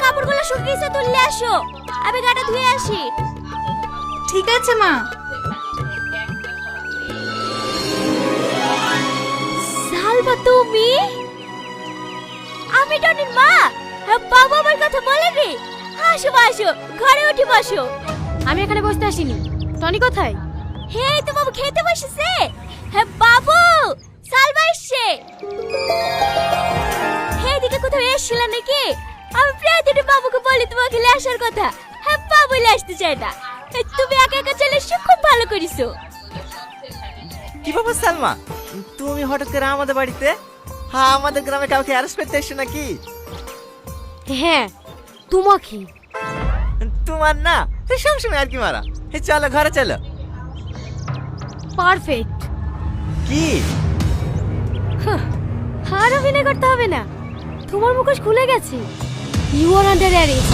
কাপড়গুলো শুকিয়েছে তুললে আসো, আমি গাটা ধুয়ে আসি। ঠিক আছে মা। সালমা তুমি? আমি টনির মা। বাবা আমার কথা বলেনি? আসো আসো, ঘরে উঠে বসো। আমি এখানে বসতে আসিনি। টনি কোথায়? হে তো বাবু খেতে বসেছে। হ্যাঁ বাবু, সালমা এসছে। হে এদিকে কোথাও এসেছিল নাকি? আমি প্রায় দিন বাবুকে বলি তোমাকে নিয়ে আসার কথা। হ্যাঁ বাবু নিয়ে আসতে চায় না। তুমি একা একা চলে এসছো, খুব ভালো করেছো। কি ব্যাপার সালমা, তুমি হঠাৎ করে আমাদের বাড়িতে? হ্যাঁ, আমাদের গ্রামে কাউকে অ্যারেস্ট করতে এসছো নাকি? হ্যাঁ, তোমাকে। তোমার না সবসময় আর কি মারা। চলো ঘরে চলো। পারফেক্ট। কি? আর অভিনয় করতে হবে না, তোমার মুখোশ খুলে গেছে। You are under arrest.